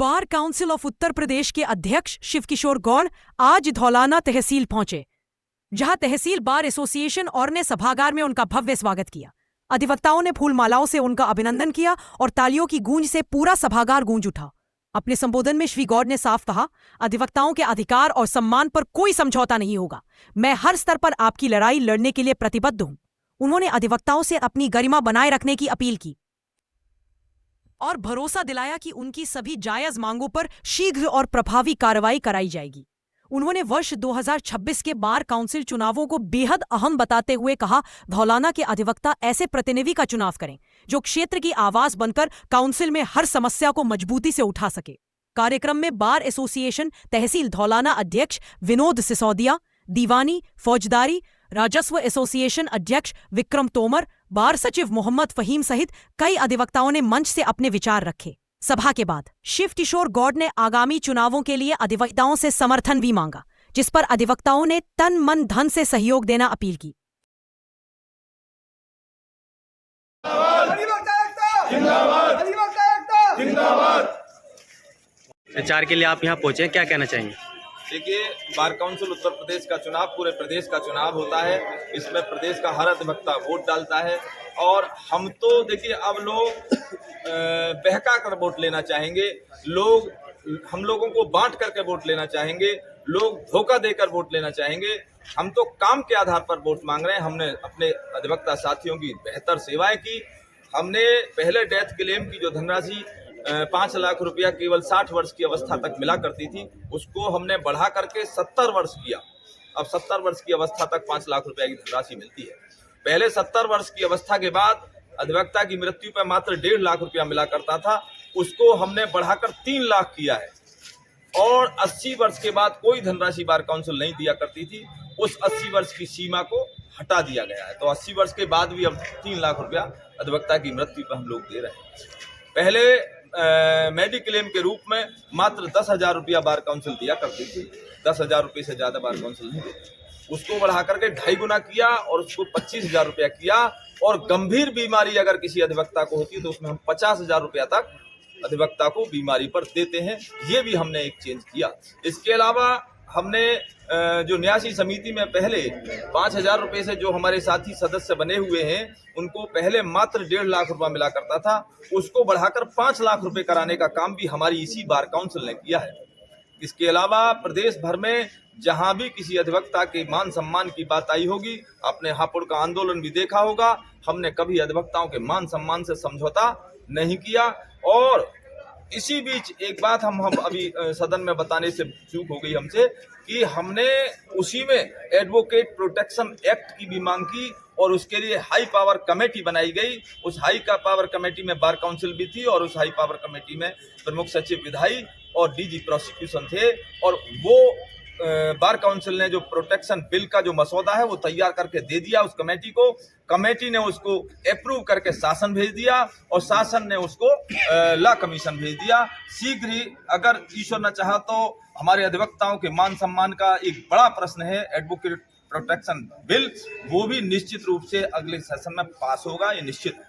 Bar council of Uttar Pradesh के अध्यक्ष शिवकिशोर गौड़ आज धौलाना तहसील पहुंचे, जहां तहसील बार एसोसिएशन और ने सभागार में उनका भव्य स्वागत किया। अधिवक्ताओं ने फूलमालाओं से उनका अभिनंदन किया और तालियों की गूंज से पूरा सभागार गूंज उठा। अपने संबोधन में श्री गौड़ ने साफ कहा, अधिवक्ताओं के अधिकार और सम्मान पर कोई समझौता नहीं होगा। मैं हर स्तर पर आपकी लड़ाई लड़ने के लिए प्रतिबद्ध हूं। उन्होंने अधिवक्ताओं से अपनी गरिमा बनाए रखने की अपील की और भरोसा दिलाया कि उनकी सभी जायज मांगों पर शीघ्र और प्रभावी कार्रवाई कराई जाएगी। उन्होंने वर्ष 2026 के बार काउंसिल चुनावों को बेहद अहम बताते हुए कहा, धौलाना के अधिवक्ता ऐसे प्रतिनिधि का चुनाव करें जो क्षेत्र की आवाज बनकर काउंसिल में हर समस्या को मजबूती से उठा सके। कार्यक्रम में बार एसोसिएशन तहसील धौलाना अध्यक्ष विनोद सिसोदिया, दीवानी फौजदारी राजस्व एसोसिएशन अध्यक्ष विक्रम तोमर, बार सचिव मोहम्मद फहीम सहित कई अधिवक्ताओं ने मंच से अपने विचार रखे। सभा के बाद शिवकिशोर गौड़ ने आगामी चुनावों के लिए अधिवक्ताओं से समर्थन भी मांगा, जिस पर अधिवक्ताओं ने तन मन धन से सहयोग देना अपील की। प्रचार के लिए आप यहाँ पहुंचे, क्या कहना चाहेंगे? देखिए, बार काउंसिल उत्तर प्रदेश का चुनाव पूरे प्रदेश का चुनाव होता है। इसमें प्रदेश का हर अधिवक्ता वोट डालता है और हम तो देखिए अब लोग बहका कर वोट लेना चाहेंगे, हम लोगों को बांट करके वोट लेना चाहेंगे, लोग धोखा देकर वोट लेना चाहेंगे। हम तो काम के आधार पर वोट मांग रहे हैं। हमने अपने अधिवक्ता साथियों की बेहतर सेवाएं की। हमने पहले डेथ क्लेम की जो धनराशि 5 लाख रुपया केवल 60 वर्ष की अवस्था तक मिला करती थी, उसको हमने बढ़ा करके 70 वर्ष किया। अब 70 वर्ष की अवस्था तक 5 लाख रुपया की धनराशि मिलती है। पहले 70 वर्ष की अवस्था के बाद अधिवक्ता की मृत्यु पर मात्र 1.5 लाख रुपया मिला करता था, उसको हमने बढ़ाकर 3 लाख किया है। और 80 वर्ष के बाद कोई धनराशि बार काउंसिल नहीं दिया करती थी, उस 80 वर्ष की सीमा को हटा दिया गया है। तो 80 वर्ष के बाद भी अब 3 लाख रुपया अधिवक्ता की मृत्यु पर हम लोग दे रहे हैं। पहले मेडिक्लेम के रूप में मात्र 10,000 रुपया बार काउंसिल दिया करती थी। 10,000 रुपये से ज्यादा बार काउंसिल नहीं देती। उसको बढ़ा करके 2.5 गुना किया और उसको 25,000 रुपया किया। और गंभीर बीमारी अगर किसी अधिवक्ता को होती है तो उसमें हम 50,000 रुपया तक अधिवक्ता को बीमारी पर देते हैं। ये भी हमने एक चेंज किया। इसके अलावा हमने जो न्यासी समिति में पहले 5,000 रुपये से जो हमारे साथी सदस्य बने हुए हैं, उनको पहले मात्र 1.5 लाख रुपया मिला करता था, उसको बढ़ाकर 5 लाख रुपए कराने का काम भी हमारी इसी बार काउंसिल ने किया है। इसके अलावा प्रदेश भर में जहां भी किसी अधिवक्ता के मान सम्मान की बात आई होगी, आपने हापुड़ का आंदोलन भी देखा होगा, हमने कभी अधिवक्ताओं के मान सम्मान से समझौता नहीं किया। और इसी बीच एक बात हम अभी सदन में बताने से चूक हो गई हमसे कि हमने उसी में एडवोकेट प्रोटेक्शन एक्ट की भी मांग की और उसके लिए हाई पावर कमेटी बनाई गई। उस हाई पावर कमेटी में बार काउंसिल भी थी और उस हाई पावर कमेटी में प्रमुख सचिव विधायी और डीजी प्रोसिक्यूशन थे। और वो बार काउंसिल ने जो प्रोटेक्शन बिल का जो मसौदा है वो तैयार करके दे दिया उस कमेटी को। कमेटी ने उसको अप्रूव करके शासन भेज दिया और शासन ने उसको लॉ कमीशन भेज दिया। शीघ्र ही, अगर ईश्वर न चाहा तो, हमारे अधिवक्ताओं के मान सम्मान का एक बड़ा प्रश्न है एडवोकेट प्रोटेक्शन बिल, वो भी निश्चित रूप से अगले सेशन में पास होगा, ये निश्चित है।